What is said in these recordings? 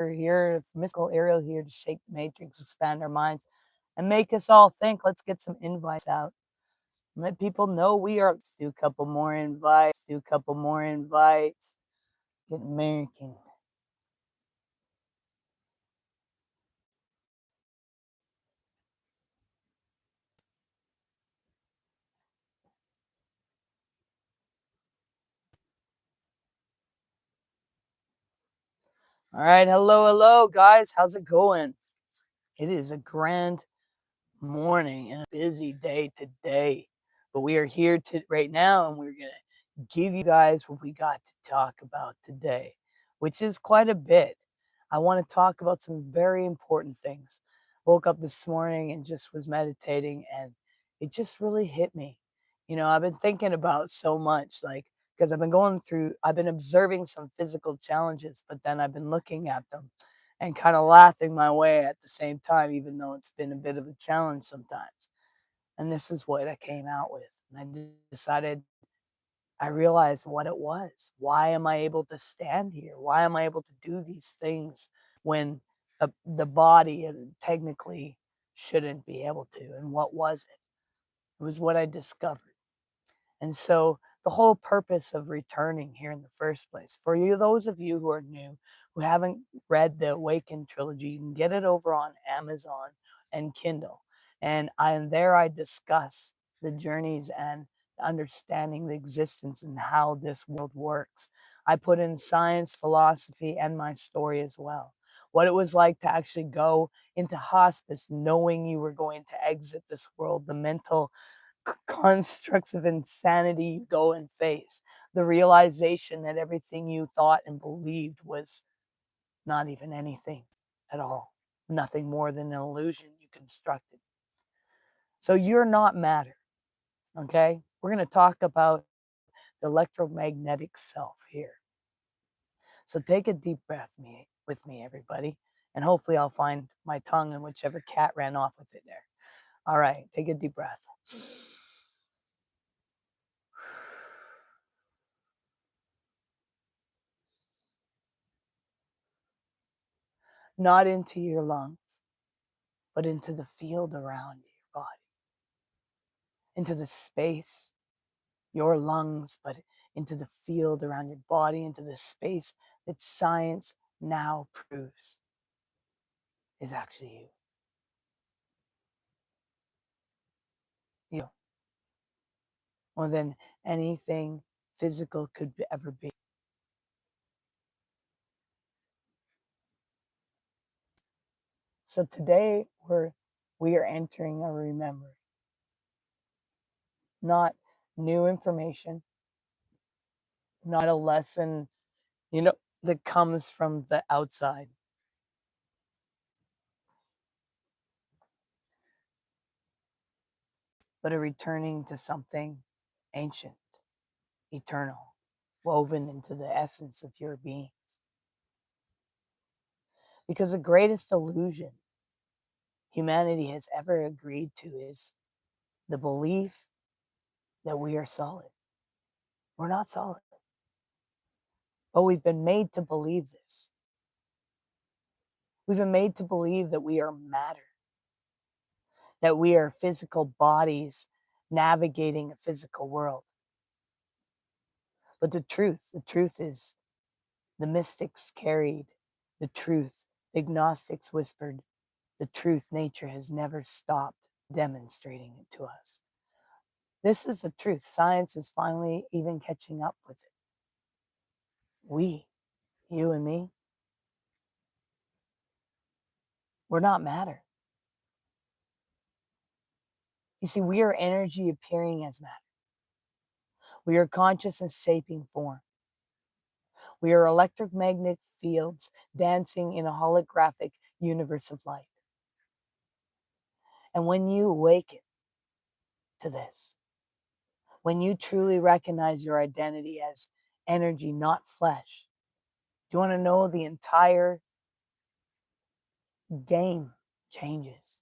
We're here, mystical Ariel here to shake the matrix, expand our minds, and make us all think. Let's get some invites out. Let people know we are. Let's do a couple more invites. Do a couple more invites. Get American. All right, hello, guys. How's it going? It is a grand morning and a busy day today, but we are here right now, and we're gonna give you guys what we got to talk about today, which is quite a bit. I want to talk about some very important things. Woke up this morning and just was meditating, and it just really hit me. I've been thinking about so much, like, because I've been observing some physical challenges, but then I've been looking at them and kind of laughing my way at the same time, even though it's been a bit of a challenge sometimes. And this is what I came out with. And decided, I realized what it was. Why am I able to stand here? Why am I able to do these things when the body technically shouldn't be able to? And what was it? It was what I discovered. And so the whole purpose of returning here in the first place, for you, those of you who are new, who haven't read the Awaken Trilogy, you can get it over on Amazon and Kindle. And I discuss the journeys and understanding the existence and how this world works. I put in science, philosophy, and my story as well. What it was like to actually go into hospice knowing you were going to exit this world, the mental constructs of insanity you go and face, the realization that everything you thought and believed was not even anything at all, nothing more than an illusion you constructed. So you're not matter, okay? We're going to talk about the electromagnetic self here. So take a deep breath with me, everybody, and hopefully I'll find my tongue and whichever cat ran off with it there. All right, take a deep breath. Not into your lungs, but into the field around your body, into the space, your lungs, but into the field around your body, into the space that science now proves is actually you. You, more than anything physical could ever be. So today we are entering a remembering, not new information, not a lesson, that comes from the outside, but a returning to something ancient, eternal, woven into the essence of your beings. Because the greatest illusion humanity has ever agreed to is the belief that we are solid. We're not solid, but we've been made to believe this. We've been made to believe that we are matter, that we are physical bodies navigating a physical world. But the truth is, the mystics carried the truth, the Gnostics whispered the truth. Nature has never stopped demonstrating it to us. This is the truth. Science is finally even catching up with it. We, you and me, we're not matter. You see, we are energy appearing as matter. We are conscious and shaping form. We are electromagnetic fields dancing in a holographic universe of light. And when you awaken to this, when you truly recognize your identity as energy, not flesh, do you want to know the entire game changes?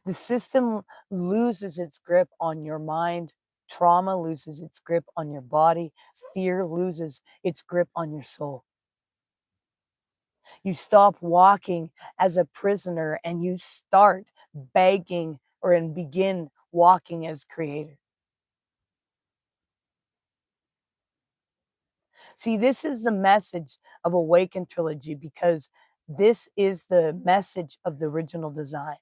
The system loses its grip on your mind. Trauma loses its grip on your body. Fear loses its grip on your soul. You stop walking as a prisoner and you start begging and begin walking as creator. See, this is the message of Awaken Trilogy because this is the message of the original design.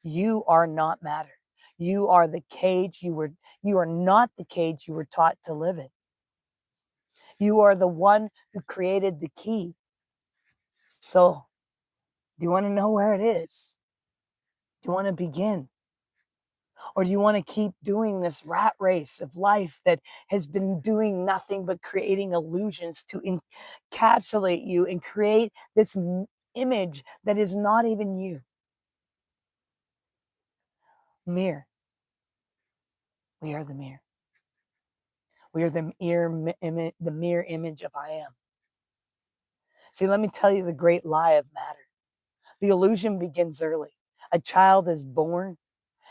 You are not matter. You are the cage you are not the cage you were taught to live in. You are the one who created the key. So, do you want to know where it is? Do you want to begin? Or do you want to keep doing this rat race of life that has been doing nothing but creating illusions to encapsulate you and create this image that is not even you? Mirror. We are the mirror. We are the mirror image of I am. See, let me tell you the great lie of matter. The illusion begins early. A child is born,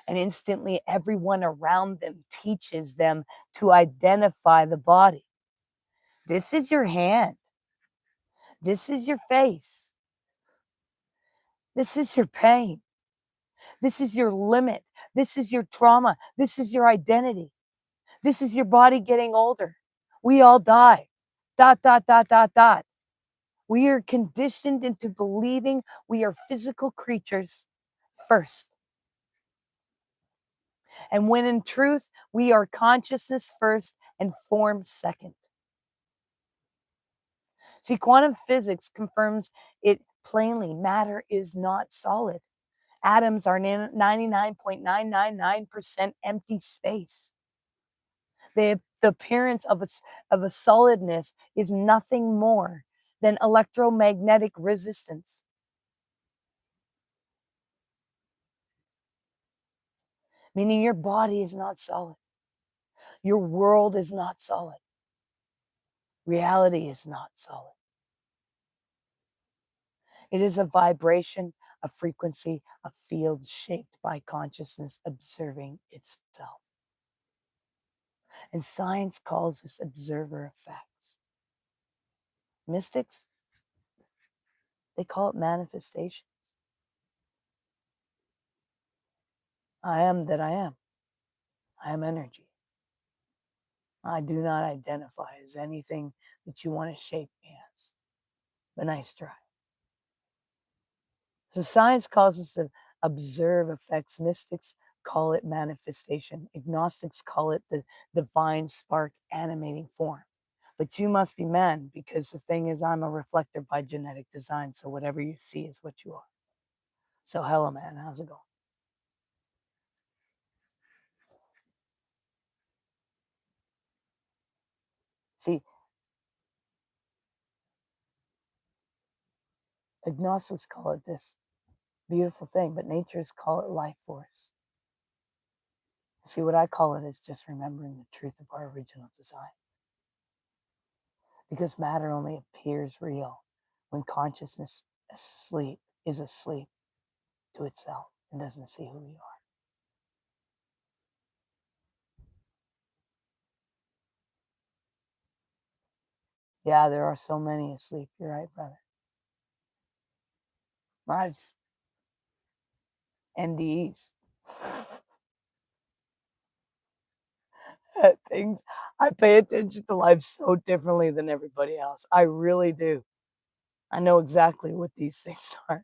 and instantly everyone around them teaches them to identify the body. This is your hand. This is your face. This is your pain. This is your limit. This is your trauma. This is your identity. This is your body getting older. We all die. Dot, dot, dot, dot, dot. We are conditioned into believing we are physical creatures first. And when in truth, we are consciousness first and form second. See, quantum physics confirms it plainly. Matter is not solid. Atoms are 99.999% empty space. The appearance of a solidness is nothing more than electromagnetic resistance. Meaning your body is not solid. Your world is not solid. Reality is not solid. It is a vibration, a frequency, a field shaped by consciousness observing itself. And science calls this observer effects. Mystics, they call it manifestation. I am that I am. I am energy. I do not identify as anything that you want to shape me as. But nice try. So science calls us to observe effects. Mystics call it manifestation. Agnostics call it the divine spark animating form. But you must be man because the thing is I'm a reflector by genetic design. So whatever you see is what you are. So hello, man. How's it going? See, agnostics call it this beautiful thing, but natures call it life force. See, what I call it is just remembering the truth of our original design. Because matter only appears real when consciousness is asleep to itself and doesn't see who we are. Yeah, there are so many asleep. You're right, brother. Mine's NDEs. Things I pay attention to life so differently than everybody else. I really do. I know exactly what these things are.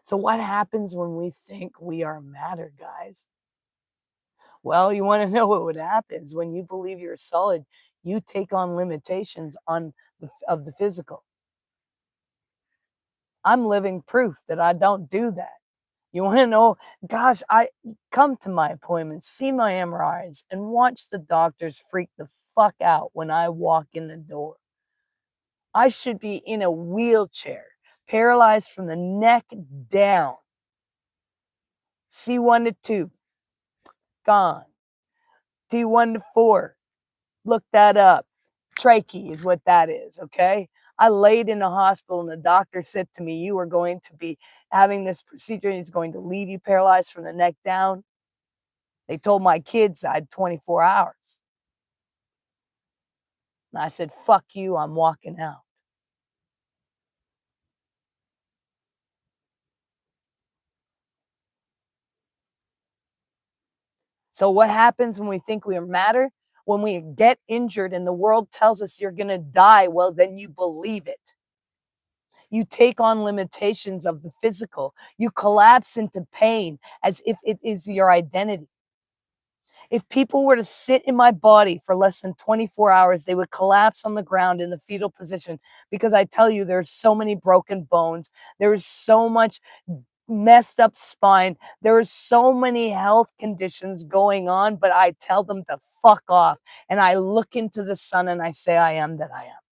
So what happens when we think we are matter, guys? Well, you want to know what would happen is when you believe you're solid, you take on limitations of the physical. I'm living proof that I don't do that. You want to know? Gosh, I come to my appointments, see my MRIs, and watch the doctors freak the fuck out when I walk in the door. I should be in a wheelchair, paralyzed from the neck down. C1 to 2, gone. T1 to 4, look that up. Trachea is what that is, okay? I laid in the hospital and the doctor said to me, you are going to be having this procedure and it's going to leave you paralyzed from the neck down. They told my kids I had 24 hours. And I said, fuck you, I'm walking out. So what happens when we think we matter? When we get injured and the world tells us you're going to die, well, then you believe it. You take on limitations of the physical. You collapse into pain as if it is your identity. If people were to sit in my body for less than 24 hours, they would collapse on the ground in the fetal position because I tell you, there's so many broken bones. There is so much messed up spine. There are so many health conditions going on, but I tell them to fuck off. And I look into the sun and I say, I am that I am.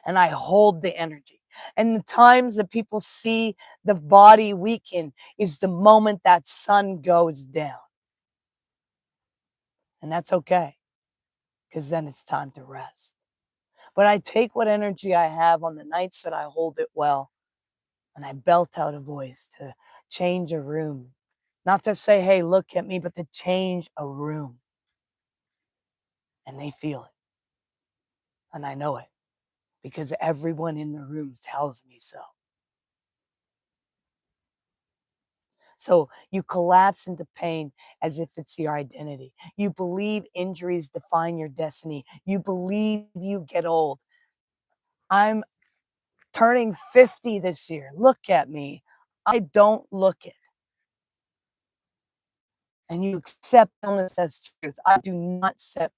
And I hold the energy. And the times that people see the body weaken is the moment that sun goes down. And that's okay, because then it's time to rest. But I take what energy I have on the nights that I hold it well, and I belt out a voice to change a room. Not to say, hey, look at me, but to change a room. And they feel it. And I know it because everyone in the room tells me so. So you collapse into pain as if it's your identity. You believe injuries define your destiny. You believe you get old. I'm turning 50 this year. Look at me. I don't look it. And you accept illness as truth. I do not accept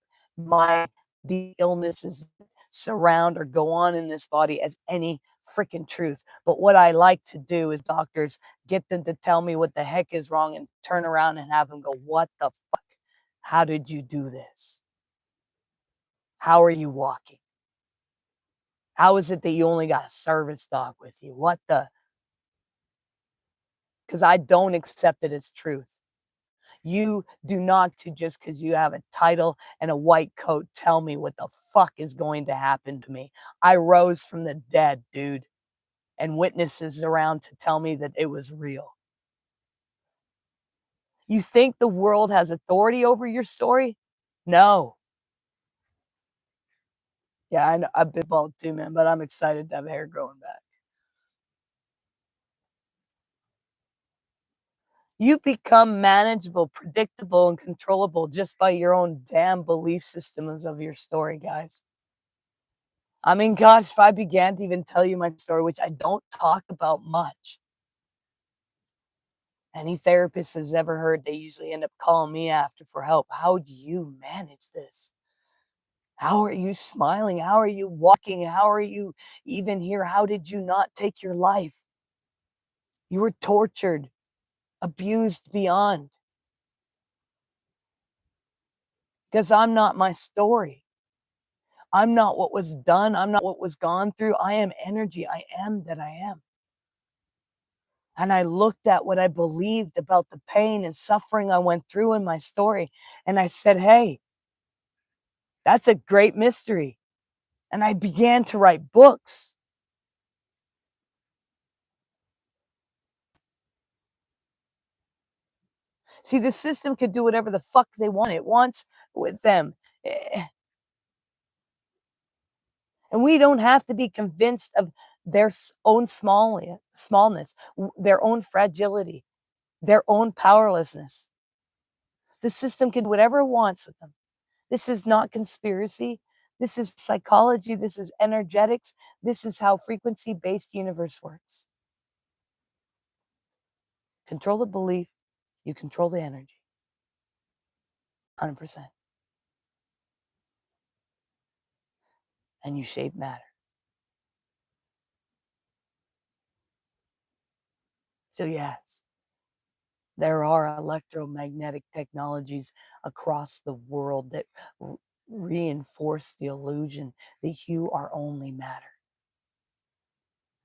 the illnesses that surround or go on in this body as any freaking truth. But what I like to do is doctors get them to tell me what the heck is wrong and turn around and have them go, what the fuck? How did you do this? How are you walking? How is it that you only got a service dog with you? What the? Because I don't accept it as truth. You do not to just because you have a title and a white coat tell me what the fuck is going to happen to me. I rose from the dead, dude, and witnesses around to tell me that it was real. You think the world has authority over your story? No. Yeah, I know, I've been bald too, man, but I'm excited to have hair growing back. You become manageable, predictable, and controllable just by your own damn belief systems of your story, guys. I mean, gosh, if I began to even tell you my story, which I don't talk about much, any therapist has ever heard, they usually end up calling me after for help. How do you manage this? How are you smiling? How are you walking? How are you even here? How did you not take your life? You were tortured, abused beyond. Because I'm not my story. I'm not what was done. I'm not what was gone through. I am energy. I am that I am. And I looked at what I believed about the pain and suffering I went through in my story. And I said, hey, that's a great mystery. And I began to write books. See, the system could do whatever the fuck they want. It wants with them. And we don't have to be convinced of their own smallness, their own fragility, their own powerlessness. The system can do whatever it wants with them. This is not conspiracy. This is psychology. This is energetics. This is how frequency-based universe works. Control the belief, you control the energy. 100%. And you shape matter. So yes, there are electromagnetic technologies across the world that reinforce the illusion that you are only matter.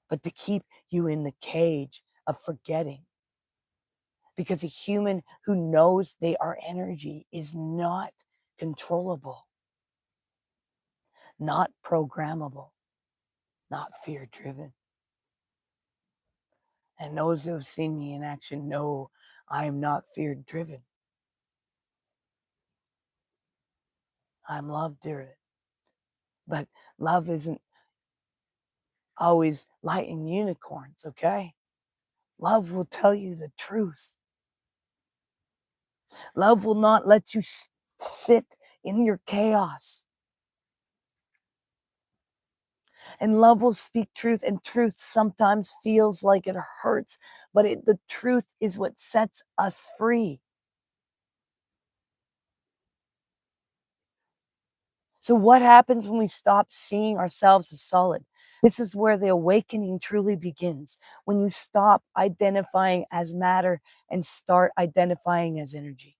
But to keep you in the cage of forgetting. Because a human who knows they are energy is not controllable, not programmable, not fear driven. And those who have seen me in action know I am not fear driven. I'm love driven. But love isn't always light and unicorns, okay? Love will tell you the truth. Love will not let you sit in your chaos. And love will speak truth, and truth sometimes feels like it hurts, but the truth is what sets us free. So what happens when we stop seeing ourselves as solid? This is where the awakening truly begins. When you stop identifying as matter and start identifying as energy.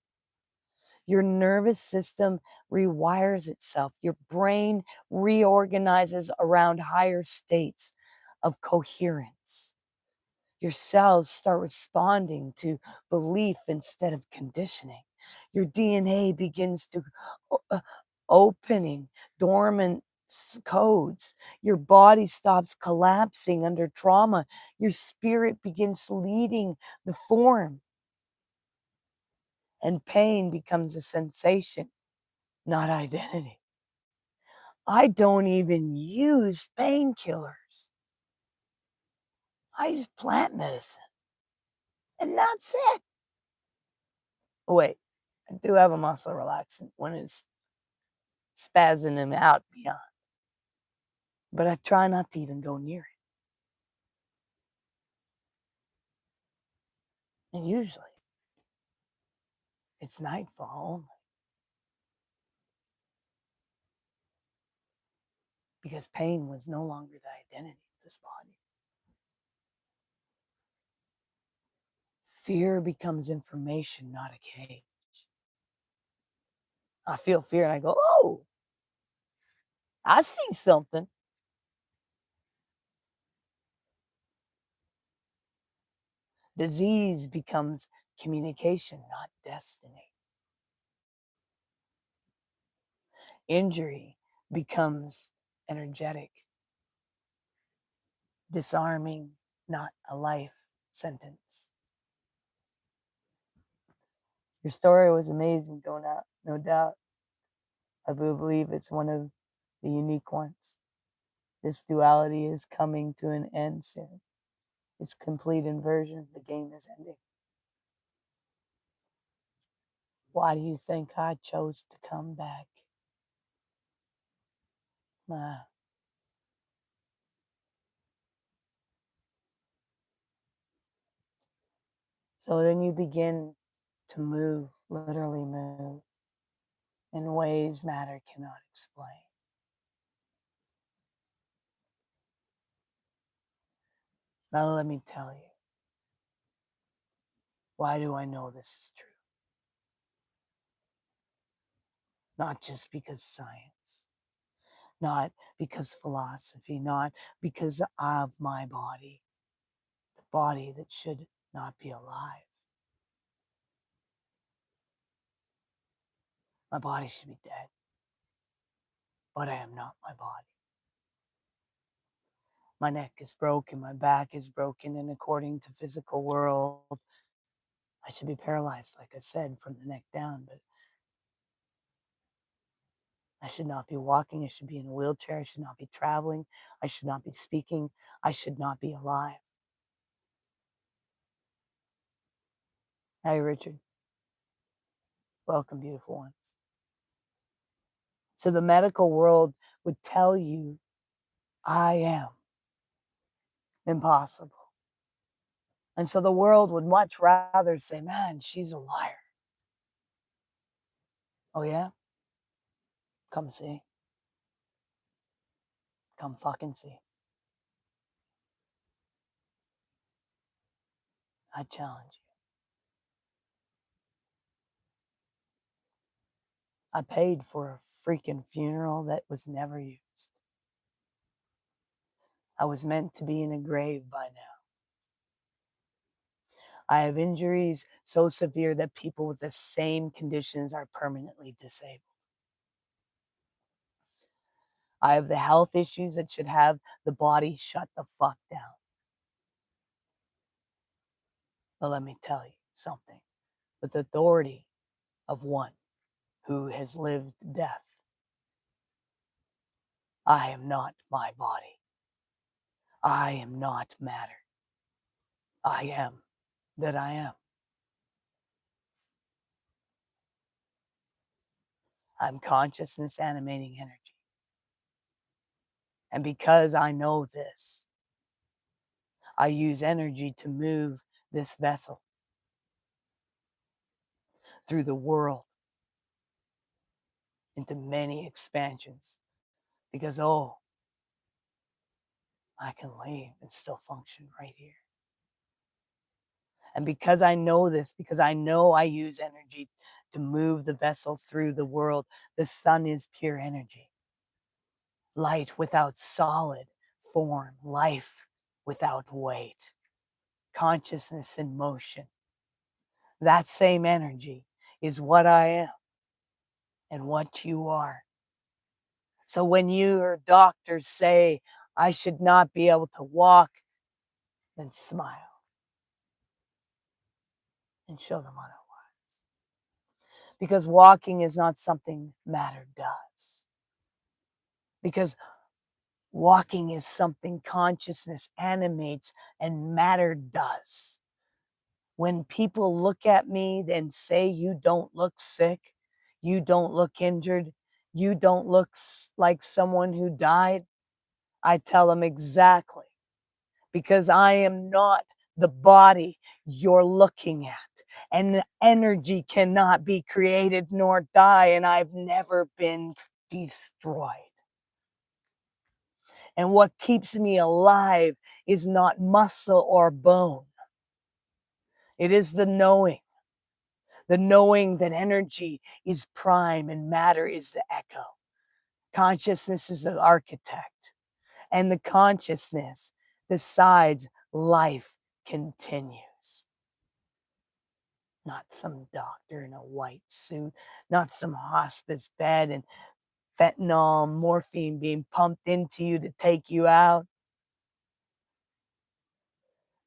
Your nervous system rewires itself. Your brain reorganizes around higher states of coherence. Your cells start responding to belief instead of conditioning. Your DNA begins to opening dormant codes. Your body stops collapsing under trauma. Your spirit begins leading the form. And pain becomes a sensation, not identity. I don't even use painkillers. I use plant medicine. And that's it. Wait, I do have a muscle relaxant when it's spazzing them out beyond. But I try not to even go near it. And usually it's nightfall only. Because pain was no longer the identity of this body. Fear becomes information, not a cage. I feel fear and I go, oh, I see something. Disease becomes communication, not destiny. Injury becomes energetic, disarming, not a life sentence. Your story was amazing, no doubt. I believe it's one of the unique ones. This duality is coming to an end soon. It's complete inversion. The game is ending. Why do you think I chose to come back? So then you begin to move, literally move, in ways matter cannot explain. Now let me tell you, why do I know this is true? Not just because science, not because philosophy, not because of my body, the body that should not be alive. My body should be dead, but I am not my body. My neck is broken, my back is broken, and according to physical world, I should be paralyzed, like I said, from the neck down, but I should not be walking. I should be in a wheelchair. I should not be traveling. I should not be speaking. I should not be alive. Hey, Richard. Welcome, beautiful ones. So the medical world would tell you, I am impossible. And so the world would much rather say, man, she's a liar. Oh, yeah? Come see. Come fucking see. I challenge you. I paid for a freaking funeral that was never used. I was meant to be in a grave by now. I have injuries so severe that people with the same conditions are permanently disabled. I have the health issues that should have the body shut the fuck down. But let me tell you something. With authority of one who has lived death, I am not my body. I am not matter. I am that I am. I'm consciousness animating energy. And because I know this, I use energy to move this vessel through the world into many expansions. Because, oh, I can leave and still function right here. And because I know this, because I know I use energy to move the vessel through the world, the sun is pure energy. Light without solid form, life without weight, consciousness in motion. That same energy is what I am and what you are. So when your doctors say I should not be able to walk, then smile and show them otherwise. Because walking is not something matter does. Because walking is something consciousness animates and matter does. When people look at me and say, you don't look sick, you don't look injured, you don't look like someone who died, I tell them exactly. Because I am not the body you're looking at. And energy cannot be created nor die, and I've never been destroyed. And what keeps me alive is not muscle or bone. It is the knowing that energy is prime and matter is the echo. Consciousness is the architect, and the consciousness decides life continues. Not some doctor in a white suit, not some hospice bed and fentanyl, morphine being pumped into you to take you out.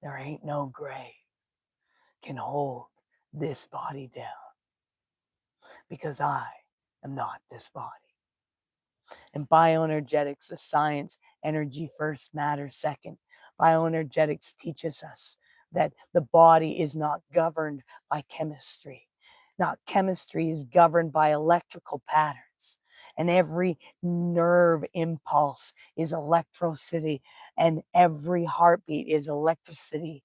There ain't no grave can hold this body down, because I am not this body. And bioenergetics, the science, energy first, matter second. Bioenergetics teaches us that the body is not governed by chemistry. Not chemistry is governed by electrical patterns. And every nerve impulse is electricity, and every heartbeat is electricity,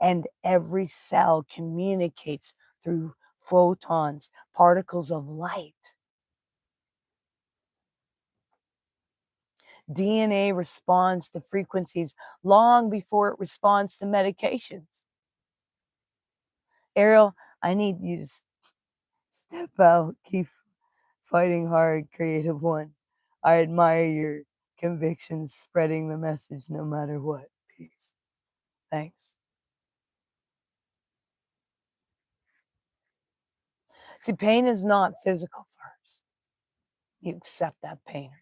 and every cell communicates through photons, particles of light. DNA responds to frequencies long before it responds to medications. Ariel, I need you to step out, keep fighting hard, creative one. I admire your convictions, spreading the message no matter what. Peace. Thanks. See, pain is not physical first. You accept that pain or not.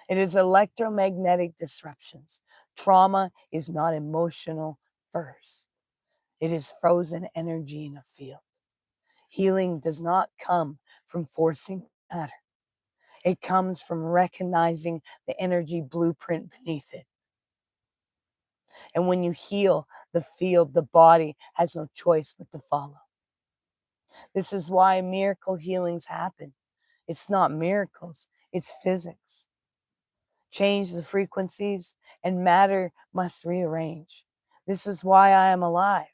It is electromagnetic disruptions. Trauma is not emotional first. It is frozen energy in a field. Healing does not come from forcing matter. It comes from recognizing the energy blueprint beneath it. And when you heal the field, the body has no choice but to follow. This is why miracle healings happen. It's not miracles, it's physics. Change the frequencies and matter must rearrange. This is why I am alive.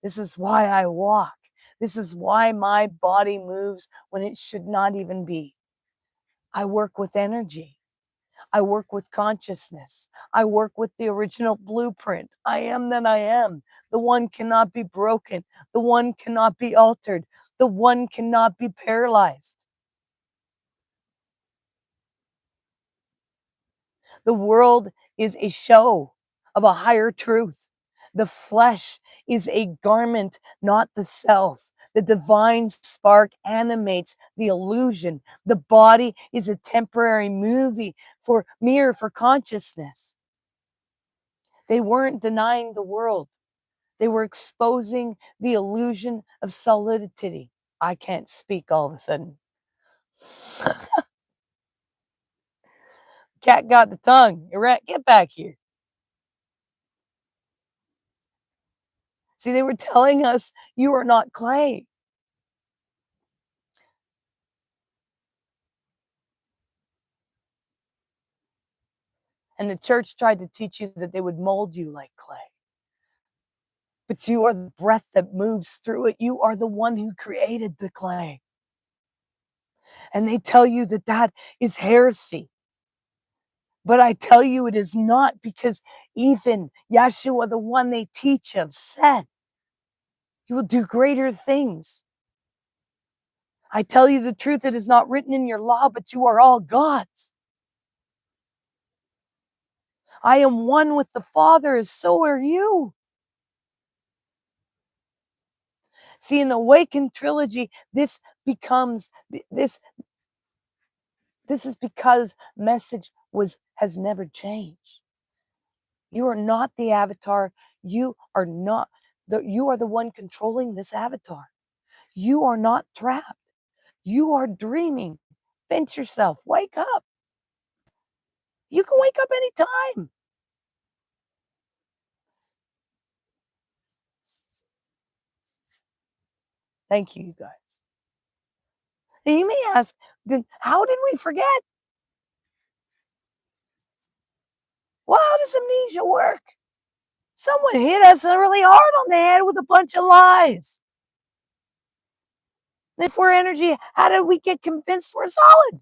This is why I walk. This is why my body moves when it should not even be. I work with energy. I work with consciousness. I work with the original blueprint. I am that I am. The one cannot be broken. The one cannot be altered. The one cannot be paralyzed. The world is a show of a higher truth. The flesh is a garment, not the self. The divine spark animates the illusion. The body is a temporary mirror for consciousness. They weren't denying the world. They were exposing the illusion of solidity. I can't speak all of a sudden. Cat got the tongue. Rat, get back here. See, they were telling us you are not clay. And the church tried to teach you that they would mold you like clay. But you are the breath that moves through it. You are the one who created the clay. And they tell you that that is heresy. But I tell you it is not, because even Yeshua, the one they teach of, said, you will do greater things. I tell you the truth, it is not written in your law, but you are all God's. I am one with the Father, as so are you. See, in the Awaken Trilogy, this is because message has never changed. You are not the avatar. You are the one controlling this avatar. You are not trapped. You are dreaming. Vent yourself. Wake up. You can wake up anytime. Thank you, you guys. And you may ask, then how did we forget? Well, how does amnesia work? Someone hit us really hard on the head with a bunch of lies. If we're energy, how did we get convinced we're solid?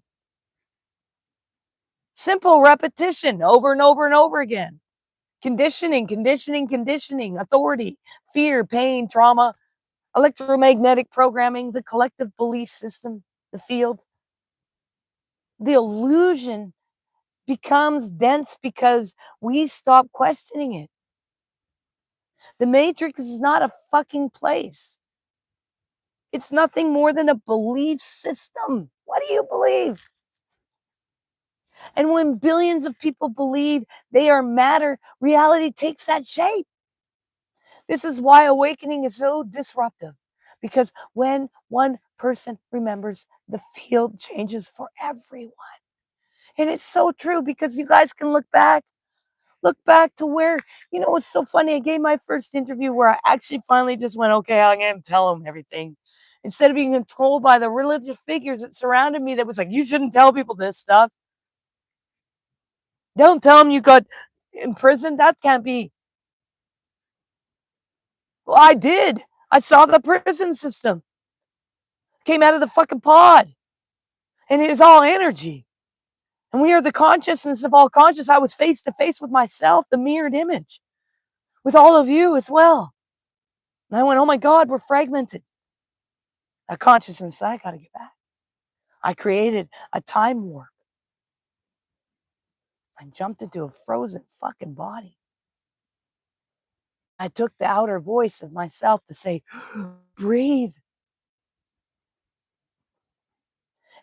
Simple repetition over and over and over again. Conditioning, authority, fear, pain, trauma, electromagnetic programming, the collective belief system, the field. The illusion becomes dense because we stop questioning it. The matrix is not a fucking place. It's nothing more than a belief system. What do you believe? And when billions of people believe they are matter, reality takes that shape. This is why awakening is so disruptive. Because when one person remembers, the field changes for everyone. And it's so true, because you guys can look back to where, it's so funny. I gave my first interview where I actually finally just went, okay, I'm going to tell them everything. Instead of being controlled by the religious figures that surrounded me that was like, you shouldn't tell people this stuff. Don't tell them you got imprisoned. That can't be. Well, I did. I saw the prison system. Came out of the fucking pod. And it is all energy. And we are the consciousness of all conscious. I was face to face with myself, the mirrored image, with all of you as well. And I went, oh my God, we're fragmented. A consciousness, I got to get back. I created a time warp. I jumped into a frozen fucking body. I took the outer voice of myself to say, breathe.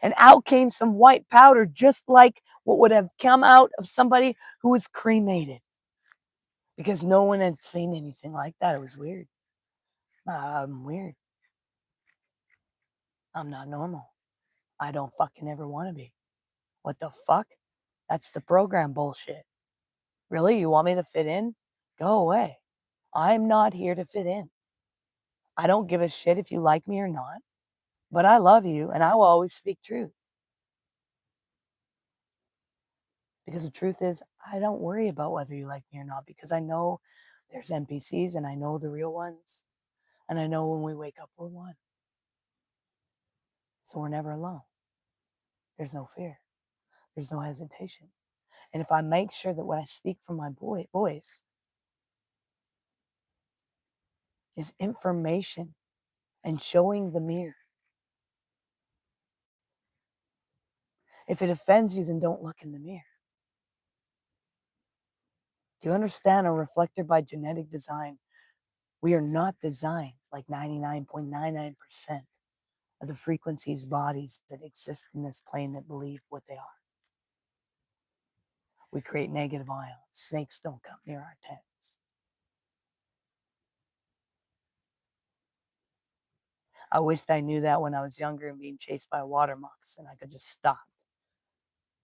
And out came some white powder, just like what would have come out of somebody who was cremated. Because no one had seen anything like that. It was weird. I'm weird. I'm not normal. I don't fucking ever want to be. What the fuck? That's the program bullshit. Really? You want me to fit in? Go away. I'm not here to fit in. I don't give a shit if you like me or not. But I love you, and I will always speak truth. Because the truth is, I don't worry about whether you like me or not, because I know there's NPCs, and I know the real ones. And I know when we wake up, we're one. So we're never alone. There's no fear. There's no hesitation. And if I make sure that when I speak from my voice is information and showing the mirror, if it offends you, then don't look in the mirror. Do you understand? A reflector by genetic design, we are not designed like 99.99% of the frequencies, bodies that exist in this plane that believe what they are. We create negative ions. Snakes don't come near our tents. I wished I knew that when I was younger and being chased by a water moccasin. I could just stop.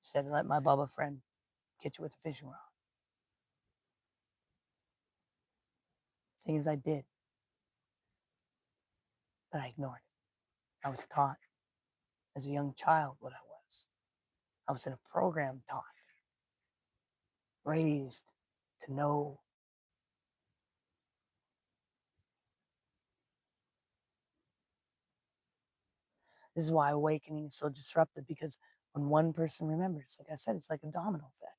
Instead of let my Bubba friend get you with a fishing rod. Thing is, I did. But I ignored it. I was taught as a young child what I was. I was in a program taught. raised to know. This is why awakening is so disruptive, because when one person remembers, like I said, it's like a domino effect.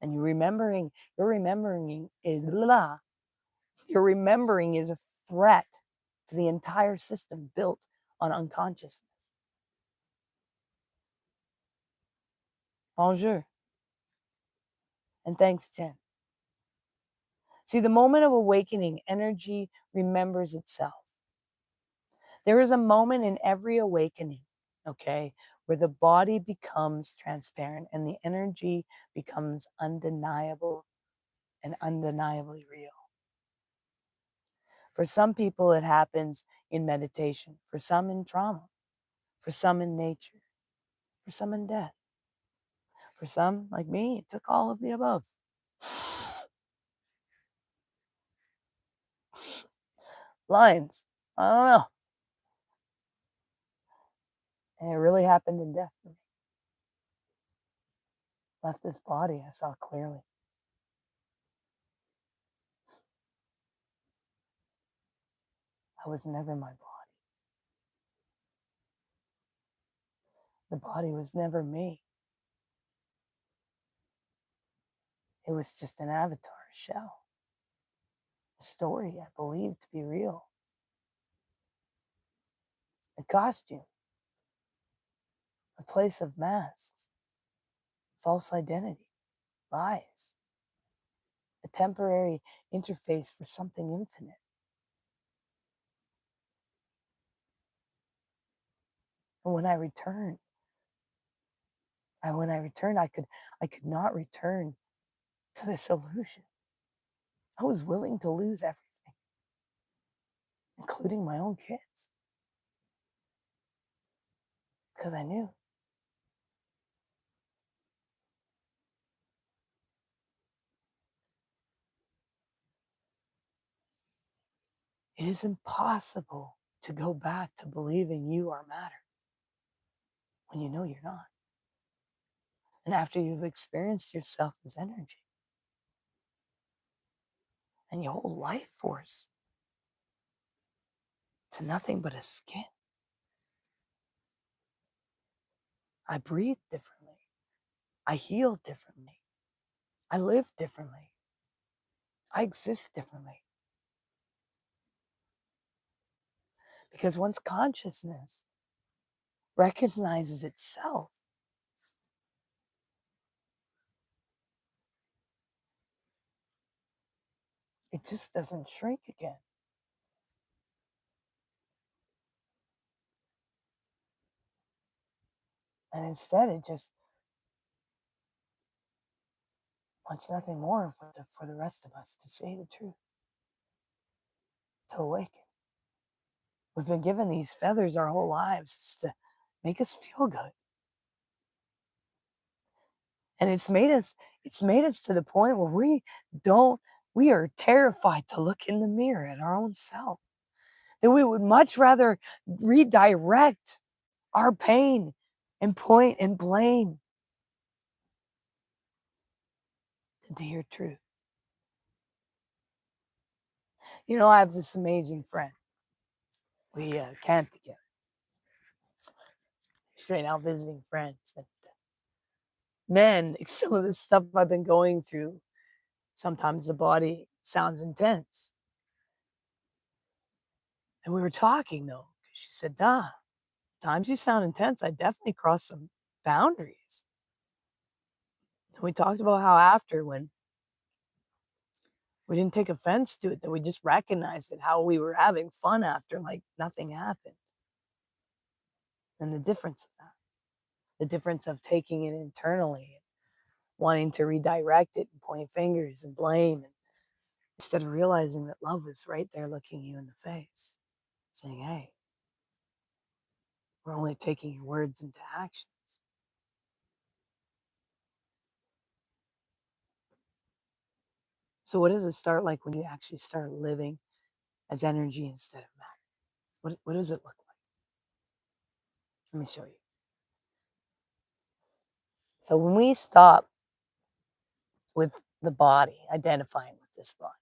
And your remembering is a threat to the entire system built on unconsciousness. Bonjour. And thanks, Jen. See, the moment of awakening, energy remembers itself. There is a moment in every awakening, okay, where the body becomes transparent and the energy becomes undeniable and undeniably real. For some people, it happens in meditation, for some in trauma, for some in nature, for some in death. For some, like me, it took all of the above. Lines. I don't know. And it really happened in death for me. Left this body, I saw clearly. I was never my body. The body was never me. It was just an avatar, a shell, a story I believed to be real, a costume, a place of masks, false identity, lies, a temporary interface for something infinite. And when I returned, I could not return to this illusion. I was willing to lose everything, including my own kids, because I knew it is impossible to go back to believing you are matter when you know you're not. And after you've experienced yourself as energy and your whole life force to nothing but a skin, I breathe differently. I heal differently. I live differently. I exist differently. Because once consciousness recognizes itself, it just doesn't shrink again. And instead, it just wants nothing more but for the rest of us to say the truth, to awaken. We've been given these feathers our whole lives just to make us feel good. And it's made us to the point where we are terrified to look in the mirror at our own self. That we would much rather redirect our pain and point and blame than to hear truth. You know, I have this amazing friend. We camp together. Straight out visiting friends. And man, some of the stuff I've been going through, sometimes the body sounds intense. And we were talking though. She said, times you sound intense, I definitely crossed some boundaries. And we talked about how after, when we didn't take offense to it, that we just recognized it, how we were having fun after, like nothing happened. And the difference of that, the difference of taking it internally, wanting to redirect it and point fingers and blame, and instead of realizing that love is right there looking you in the face, saying, hey, we're only taking your words into actions. So what does it start like when you actually start living as energy instead of matter? What does it look like? Let me show you. So when we stop with the body, identifying with this body.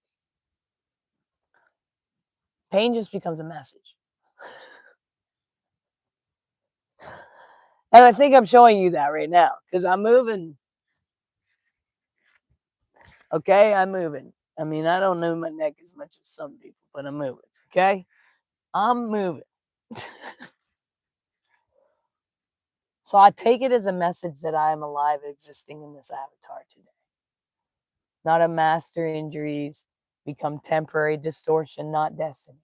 Pain just becomes a message. And I think I'm showing you that right now because I'm moving. Okay, I'm moving. I mean, I don't move my neck as much as some people, but I'm moving. Okay, I'm moving. So I take it as a message that I am alive, existing in this avatar today. Not a master injuries, become temporary distortion, not destiny.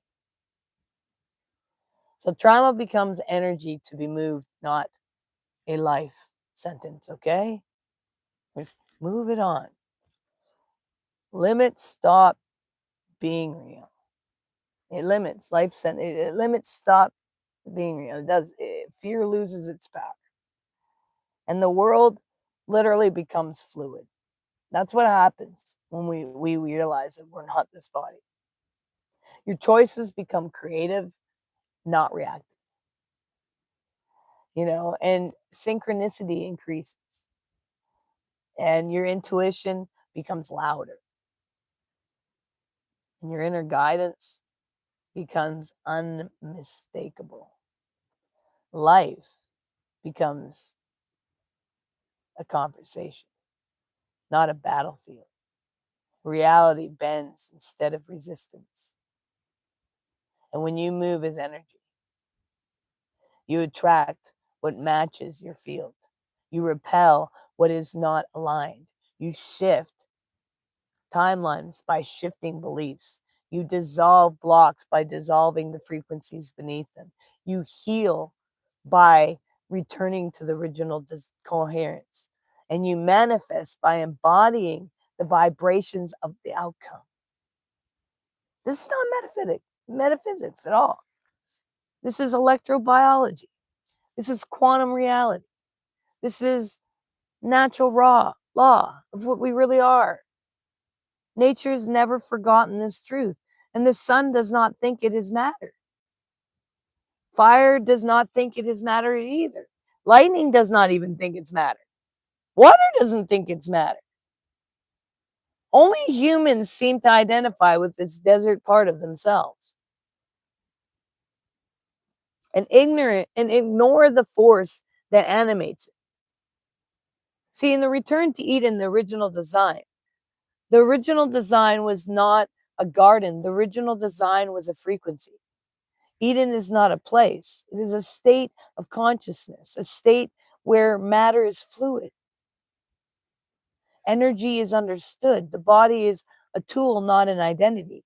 So trauma becomes energy to be moved, not a life sentence, okay? Just move it on. Limits stop being real. It limits life sentence. It limits stop being real. It does. Fear loses its power. And the world literally becomes fluid. That's what happens when we realize that we're not this body. Your choices become creative, not reactive. And synchronicity increases. And your intuition becomes louder. And your inner guidance becomes unmistakable. Life becomes a conversation, not a battlefield. Reality bends instead of resistance. And when you move as energy, you attract what matches your field. You repel what is not aligned. You shift timelines by shifting beliefs. You dissolve blocks by dissolving the frequencies beneath them. You heal by returning to the original coherence. And you manifest by embodying the vibrations of the outcome. This is not metaphysics at all. This is electrobiology. This is quantum reality. This is natural law of what we really are. Nature has never forgotten this truth, and the sun does not think it is matter. Fire does not think it is matter either. Lightning does not even think it's matter. Water doesn't think it's matter. Only humans seem to identify with this desert part of themselves and ignore the force that animates it. See, in the return to Eden, the original design was not a garden. The original design was a frequency. Eden is not a place. It is a state of consciousness, a state where matter is fluid. Energy is understood. The body is a tool, not an identity.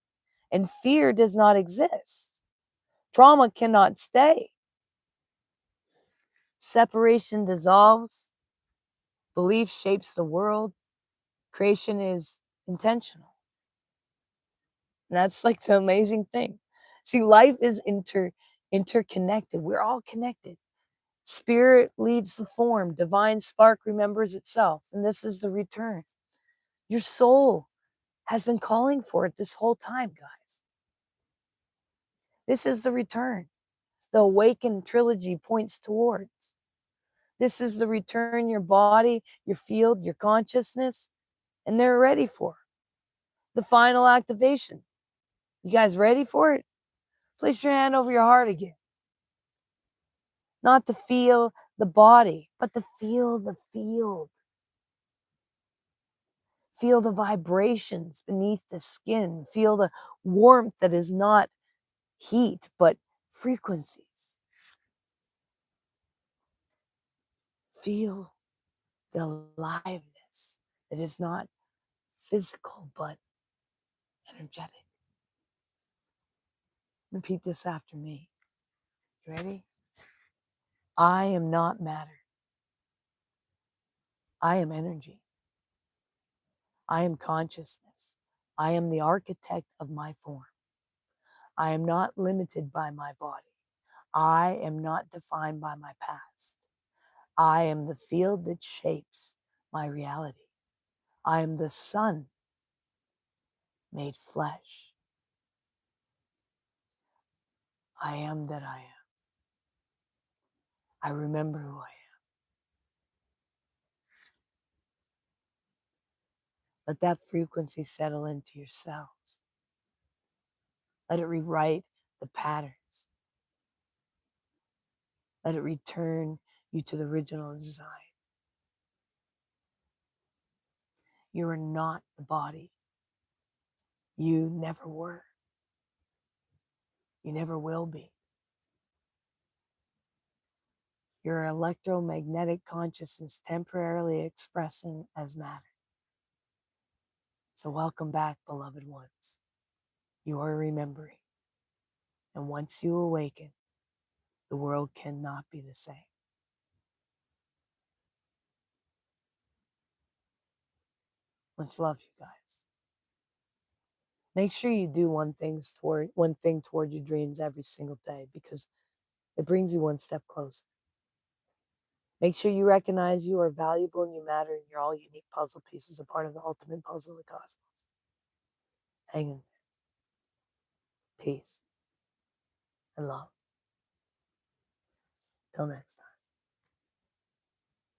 And fear does not exist. Trauma cannot stay. Separation dissolves. Belief shapes the world. Creation is intentional. And that's like the amazing thing. See, life is interconnected. We're all connected. Spirit leads the form. Divine spark remembers itself. And this is the return. Your soul has been calling for it this whole time, guys. This is the return. The Awaken Trilogy points towards. This is the return your body, your field, your consciousness, and they're ready for the final activation. You guys ready for it? Place your hand over your heart again. Not to feel the body, but to feel the field. Feel the vibrations beneath the skin. Feel the warmth that is not heat, but frequencies. Feel the aliveness that is not physical, but energetic. Repeat this after me. You ready? I am not matter. I am energy. I am consciousness. I am the architect of my form. I am not limited by my body. I am not defined by my past. I am the field that shapes my reality. I am the sun made flesh. I am that I am. I remember who I am. Let that frequency settle into your cells. Let it rewrite the patterns. Let it return you to the original design. You are not the body. You never were. You never will be. You're an electromagnetic consciousness temporarily expressing as matter. So welcome back, beloved ones. You are remembering. And once you awaken, the world cannot be the same. Much love, you guys. Make sure you do one thing toward your dreams every single day, because it brings you one step closer. Make sure you recognize you are valuable and you matter, and you're all unique puzzle pieces, a part of the ultimate puzzle of the cosmos. Hang in there. Peace and love. Till next time.